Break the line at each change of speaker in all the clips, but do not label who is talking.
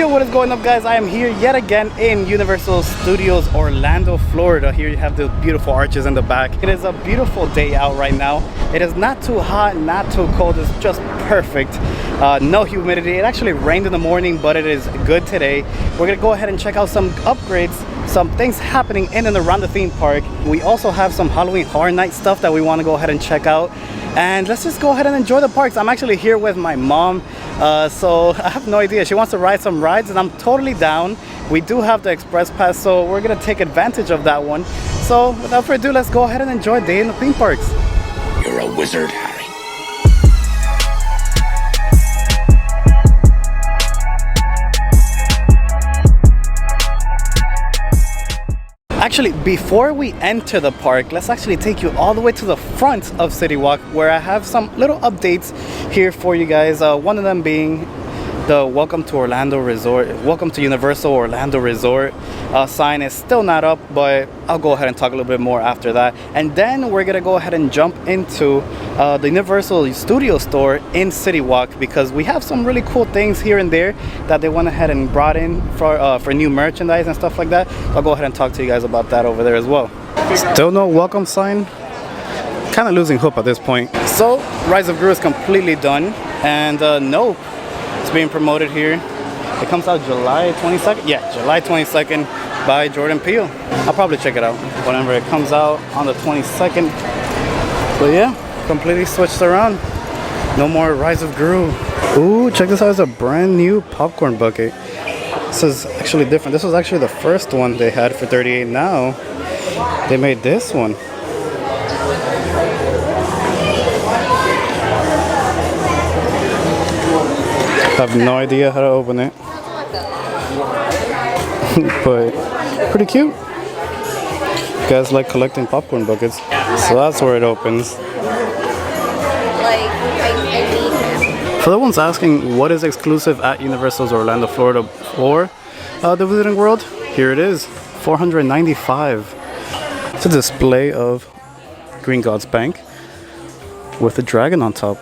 Yo, what is going up, guys? I am here yet again in Universal Studios Orlando, Florida. Here you have the beautiful arches in the back. It is a beautiful day out right now. It is not too hot, not too cold. It's just perfect. No humidity. It actually rained in the morning, but it is good today. We're gonna go ahead and check out some upgrades, some things happening in and around the theme park. We also have some Halloween Horror Night stuff that we want to go ahead and check out. And let's just go ahead and enjoy the parks. I'm actually here with my mom, so I have no idea. She wants to ride some rides and I'm totally down. We do have the Express Pass, so we're gonna take advantage of that one. So without further ado, let's go ahead and enjoy a day in the theme parks.
You're a wizard, Harry.
Actually, before we enter the park, let's actually take you all the way to the front of City Walk, where I have some little updates here for you guys. One of them being the Welcome to Orlando Resort, Welcome to Universal Orlando Resort sign is still not up, but I'll go ahead and talk a little bit more after that. And then we're gonna go ahead and jump into the Universal Studio Store in City Walk, because we have some really cool things here and there that they went ahead and brought in for new merchandise and stuff like that. I'll go ahead and talk to you guys about that over there as well. Still no welcome sign. Kind of losing hope at this point. So Rise of Gru is completely done, and Nope, it's being promoted here. It comes out July 22nd. Yeah, July 22nd by Jordan Peele. I'll probably check it out whenever it comes out on the 22nd. But yeah, completely switched around. No more Rise of Gru. Ooh, check this out. It's a brand new popcorn bucket. This is actually different. This was actually the first one they had for $38. Now they made this one. I have no idea how to open it. But pretty cute. You guys like collecting popcorn buckets. So that's where it opens. For the ones asking what is exclusive at Universal's Orlando, Florida for the Wizarding World, here it is, $495. It's a display of Gringotts Bank with a dragon on top.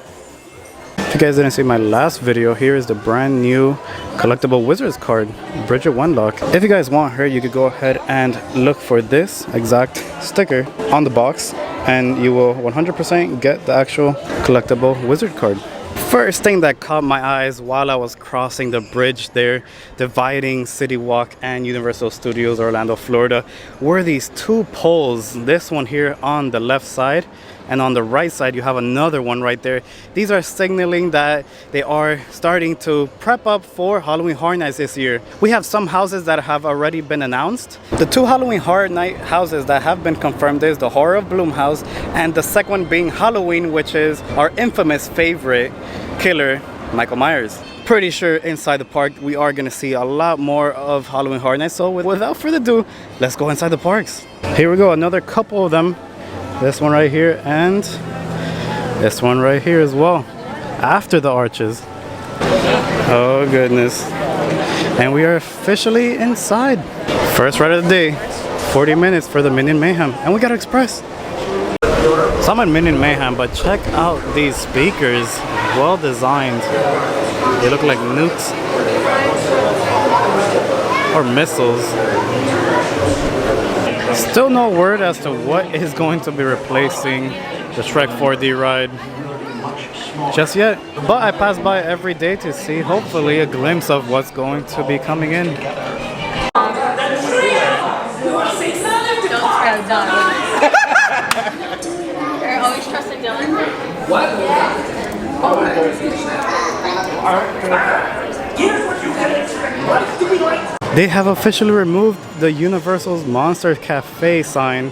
If you guys didn't see my last video, here is the brand new collectible Wizards card, Bridget Wenlock. If you guys want her, you could go ahead and look for this exact sticker on the box, and you will 100% get the actual collectible Wizard card. First thing that caught my eyes while I was crossing the bridge there, dividing City Walk and Universal Studios Orlando, Florida, were these two poles. This one here on the left side, and on the right side you have another one right there. These are signaling that they are starting to prep up for Halloween Horror Nights this year. We have some houses that have already been announced. The two Halloween Horror Night houses that have been confirmed is the Horror of Blumhouse, and the second one being Halloween, which is our infamous favorite killer, Michael Myers. Pretty sure inside the park we are gonna see a lot more of Halloween Horror Nights. So without further ado, let's go inside the parks. Here we go, another couple of them. This one right here and this one right here as well, after the arches. Oh goodness. And we are officially inside. First ride of the day, 40 minutes for the Minion Mayhem, and we got Express. So I'm at Minion Mayhem, but check out these speakers. Well designed. They look like nukes or missiles. Still no word as to what is going to be replacing the Shrek 4D ride just yet. But I pass by every day to see hopefully a glimpse of what's going to be coming in.
You're always trusting Dylan.
What?
They have officially removed the Universal's Monster Cafe sign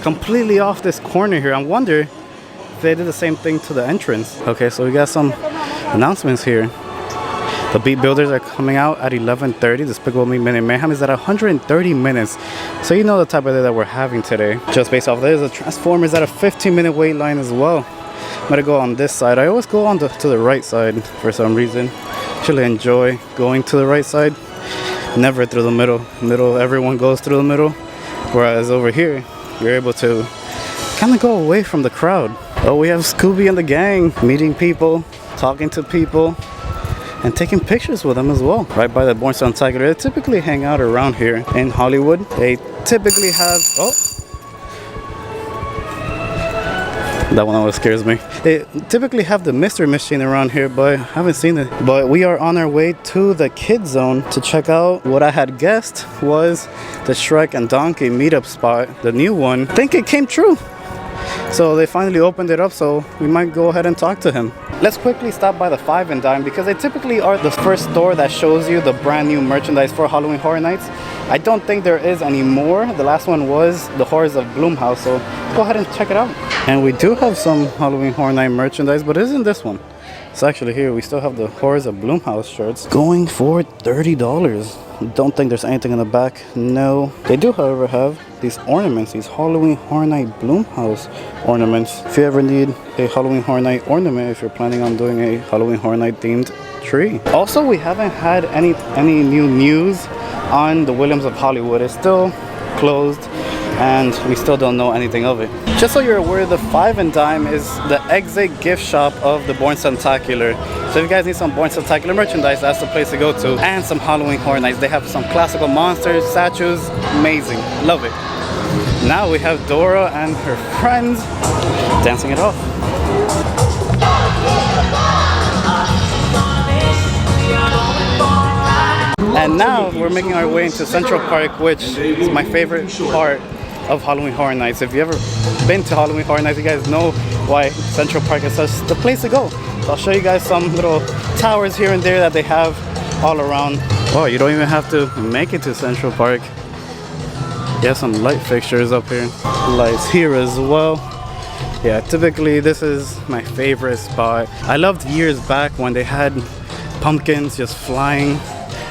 completely off this corner here. I wonder if they did the same thing to the entrance. Okay, so we got some announcements here. The Beat Builders are coming out at 11:30. Despicable Me Minute Mayhem is at 130 minutes. So you know the type of day that we're having today. Just based off this, the Transformers at a 15-minute wait line as well. I'm gonna go on this side. I always go on to the right side for some reason. Actually enjoy going to the right side. Never through the middle. Everyone goes through the middle. Whereas over here, you're able to kind of go away from the crowd. Oh, we have Scooby and the gang meeting people, talking to people. and taking pictures with them as well. Right by the Born Spectacular. They typically hang out around here in Hollywood. They typically have, oh, that one always scares me. They typically have the mystery machine around here, but I haven't seen it. But we are on our way to the Kids Zone to check out what I had guessed was the Shrek and Donkey meetup spot, the new one. I think it came true. So they finally opened it up, so we might go ahead and talk to him. Let's quickly stop by the Five and Dime because they typically are the first store that shows you the brand new merchandise for Halloween Horror Nights. I don't think there is any more. The last one was the Horrors of Blumhouse, so go ahead and check it out. And we do have some Halloween Horror Night merchandise, but it isn't this one. It's actually here. We still have the Horrors of Blumhouse shirts going for $30. Don't think there's anything in the back. No. They do, however, have these ornaments, these Halloween Horror Night Blumhouse ornaments. If you ever need a Halloween Horror Night ornament, if you're planning on doing a Halloween Horror Night themed tree. Also, we haven't had any new news on the Williams of Hollywood. It's still closed and we still don't know anything of it. Just so you're aware, the Five and Dime is the exit gift shop of the Born Spectacular. So if you guys need some Born Spectacular merchandise, that's the place to go to. And some Halloween Horror Nights. They have some classical monsters, statues, amazing, love it. Now we have Dora and her friends dancing it off. And now we're making our way into Central Park, which is my favorite part of Halloween Horror Nights. If you've ever been to Halloween Horror Nights, you guys know why Central Park is such the place to go. So I'll show you guys some little towers here and there that they have all around. Oh, you don't even have to make it to Central Park. You have some light fixtures up here. Lights here as well. Yeah, typically this is my favorite spot. I loved years back when they had pumpkins just flying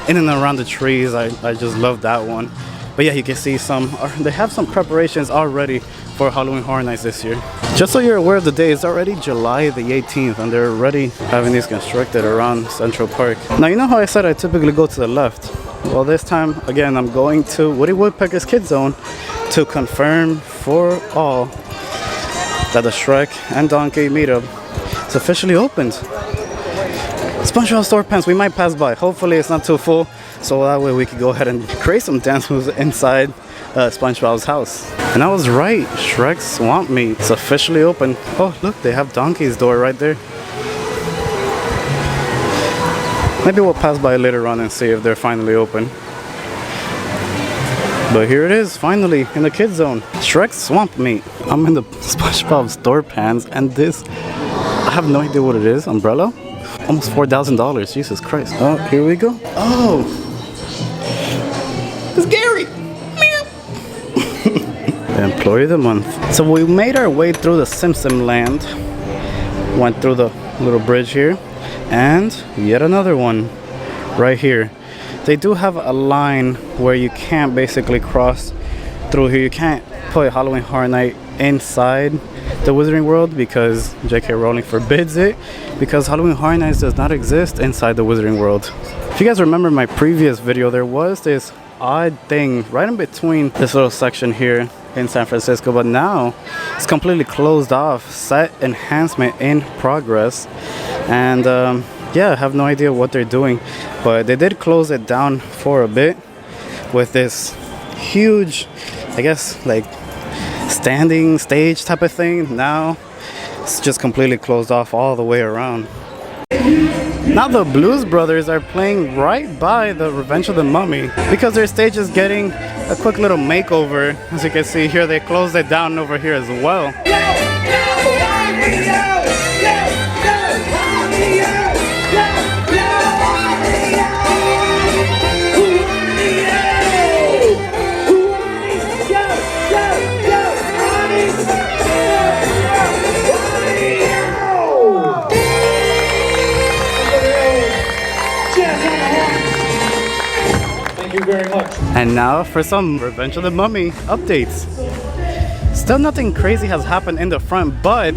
in and around the trees. I just love that one. But yeah, you can see they have some preparations already for Halloween Horror Nights this year. Just so you're aware of the day, it's already July the 18th and they're already having these constructed around Central Park. Now, you know how I said I typically go to the left? Well, this time, again, I'm going to Woody Woodpecker's Kids Zone to confirm for all that the Shrek and Donkey meetup is officially opened. SpongeBob Store Pants, we might pass by. Hopefully it's not too full, so that way we can go ahead and create some dance moves inside SpongeBob's house. And I was right, Shrek's Swamp Meet is officially open. Oh, look, they have Donkey's door right there. Maybe we'll pass by later on and see if they're finally open. But here it is, finally, in the Kids Zone. Shrek's Swamp Meet. I'm in the SpongeBob Store Pants, and this, I have no idea what it is. Umbrella? Almost $4,000, Jesus Christ. Oh, here we go. Oh! It's Gary! Employee of the month. So we made our way through the Simpson Land. Went through the little bridge here. And yet another one right here. They do have a line where you can't basically cross through here. You can't put Halloween Horror Night inside the Wizarding World because J.K. Rowling forbids it, because Halloween Horror Nights does not exist inside the Wizarding World. If you guys remember my previous video, there was this odd thing right in between this little section here in San Francisco, but now it's completely closed off. Set enhancement in progress. And yeah, I have no idea what they're doing, but they did close it down for a bit with this huge, I guess, like standing stage type of thing. Now it's just completely closed off all the way around. Now the Blues Brothers are playing right by the Revenge of the Mummy because their stage is getting a quick little makeover. As you can see here, they closed it down over here as well.
Very much.
And now for some Revenge of the Mummy updates. Still nothing crazy has happened in the front, but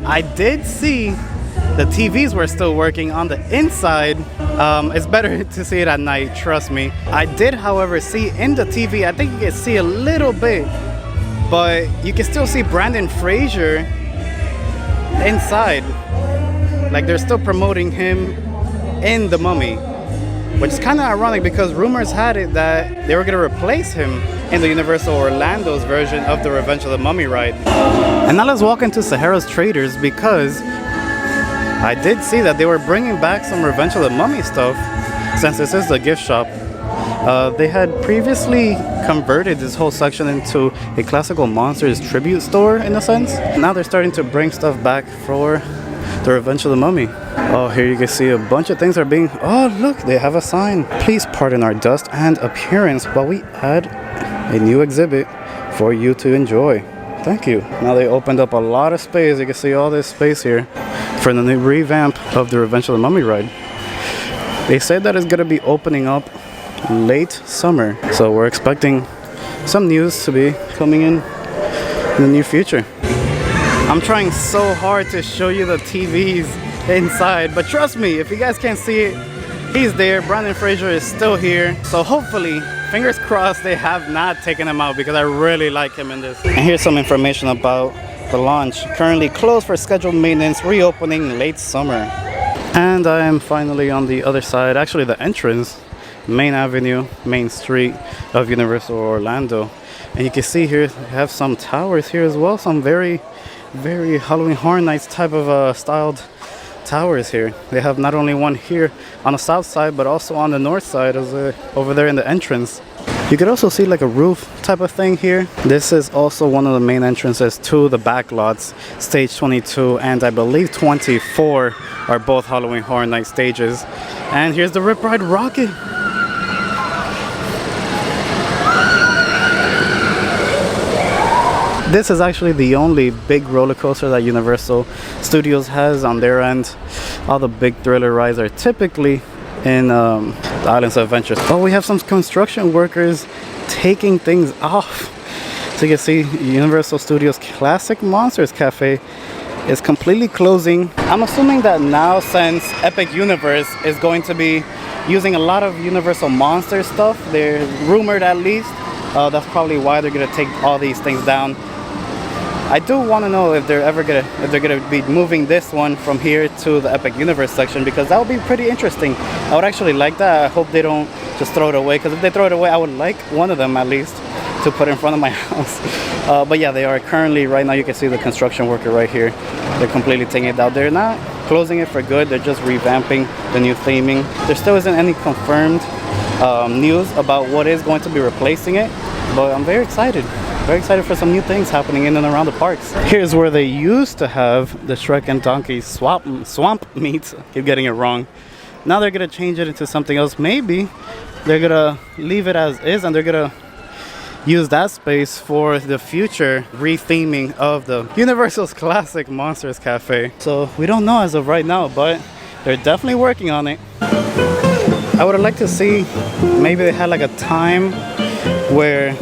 I did see the TVs were still working on the inside. It's better to see it at night, trust me. I did, however, see in the TV, I think you can see a little bit, but you can still see Brendan Fraser inside. Like they're still promoting him in The Mummy. Which is kind of ironic because rumors had it that they were going to replace him in the Universal Orlando's version of the Revenge of the Mummy ride. And now let's walk into Sahara's Traders because I did see that they were bringing back some Revenge of the Mummy stuff since this is the gift shop. They had previously converted this whole section into a classical monsters tribute store in a sense. Now they're starting to bring stuff back for the Revenge of the Mummy. Oh, here you can see a bunch of things are being... Oh, look, they have a sign. Please pardon our dust and appearance while we add a new exhibit for you to enjoy. Thank you. Now they opened up a lot of space. You can see all this space here for the new revamp of the Revenge of the Mummy ride. They said that it's going to be opening up late summer. So we're expecting some news to be coming in the near future. I'm trying so hard to show you the TVs inside, but trust me, if you guys can't see it, he's there. Brendan Fraser is still here, so hopefully, fingers crossed, they have not taken him out because I really like him in this. And here's some information about the launch. Currently closed for scheduled maintenance, reopening late summer. And I am finally on the other side, actually the entrance, main avenue, main street of Universal Orlando. And you can see here, they have some towers here as well, some very Halloween Horror Nights type of styled towers here. They have not only one here on the south side but also on the north side as over there in the entrance. You could also see like a roof type of thing here. This is also one of the main entrances to the back lots. Stage 22 and I believe 24 are both Halloween Horror Night stages. And here's the Rip Ride Rocket. This is actually the only big roller coaster that Universal Studios has on their end. All the big thriller rides are typically in the Islands of Adventure. Oh, we have some construction workers taking things off. So you can see Universal Studios Classic Monsters Cafe is completely closing. I'm assuming that now, since Epic Universe is going to be using a lot of Universal Monster stuff, they're rumored at least, that's probably why they're gonna take all these things down. I do want to know if they're gonna be moving this one from here to the Epic Universe section, because that would be pretty interesting. I would actually like that. I hope they don't just throw it away, because if they throw it away, I would like one of them at least to put in front of my house. But yeah, they are currently, right now you can see the construction worker right here. They're completely taking it out. They're not closing it for good. They're just revamping the new theming. There still isn't any confirmed news about what is going to be replacing it, but I'm very excited. Very excited for some new things happening in and around the parks. Here's where they used to have the Shrek and Donkey swamp meets. I keep getting it wrong. Now they're gonna change it into something else. Maybe they're gonna leave it as is and they're gonna use that space for the future retheming of the Universal's Classic Monsters Cafe. So we don't know as of right now, but they're definitely working on it. I would like to see, maybe they had like a time where,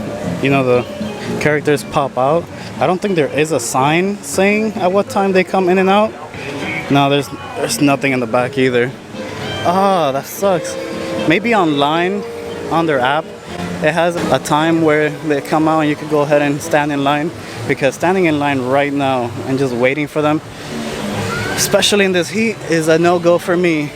you know, the characters pop out. I don't think there is a sign saying at what time they come in and out. No, there's nothing in the back either. Ah, that sucks. Maybe online on their app it has a time where they come out and you can go ahead and stand in line, because standing in line right now and just waiting for them, especially in this heat, is a no-go for me.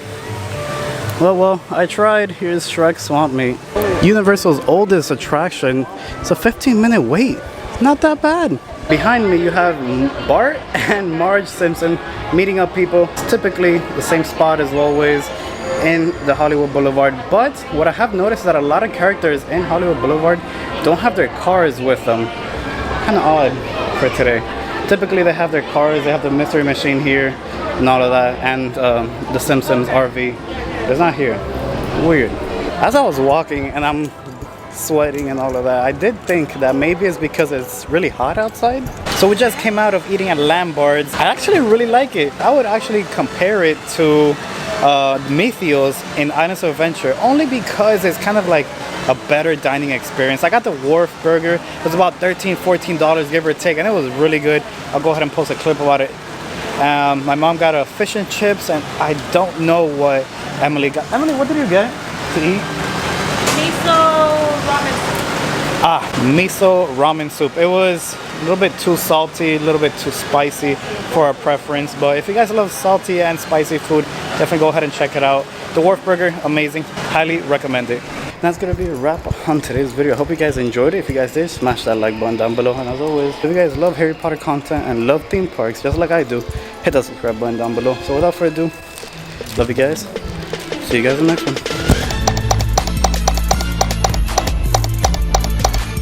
Well, I tried. Here's Shrek Swamp Meet. Universal's oldest attraction. It's a 15-minute wait. Not that bad. Behind me, you have Bart and Marge Simpson meeting up people. It's typically the same spot as always in the Hollywood Boulevard. But what I have noticed is that a lot of characters in Hollywood Boulevard don't have their cars with them. Kind of odd for today. Typically, they have their cars. They have the Mystery Machine here and all of that, and the Simpsons RV. It's not here. Weird. As I was walking and I'm sweating and all of that, I did think that maybe it's because it's really hot outside. So we just came out of eating at Lambard's. I actually really like it. I would actually compare it to Meteos in Islands of Adventure, only because it's kind of like a better dining experience. I got the Wharf Burger. It was about $13-14 give or take, and it was really good. I'll go ahead and post a clip about it. My mom got a fish and chips, and I don't know what Emily got. Emily, what did you get to eat?
Miso ramen.
Miso ramen soup. It was a little bit too salty, a little bit too spicy for our preference, but if you guys love salty and spicy food, definitely go ahead and check it out. The Wharf Burger, amazing. Highly recommend it. That's gonna be a wrap on today's video. I hope you guys enjoyed it. If you guys did, smash that like button down below. And as always, if you guys love Harry Potter content and love theme parks just like I do, hit that subscribe button down below. So without further ado, love you guys. See you guys in the next one.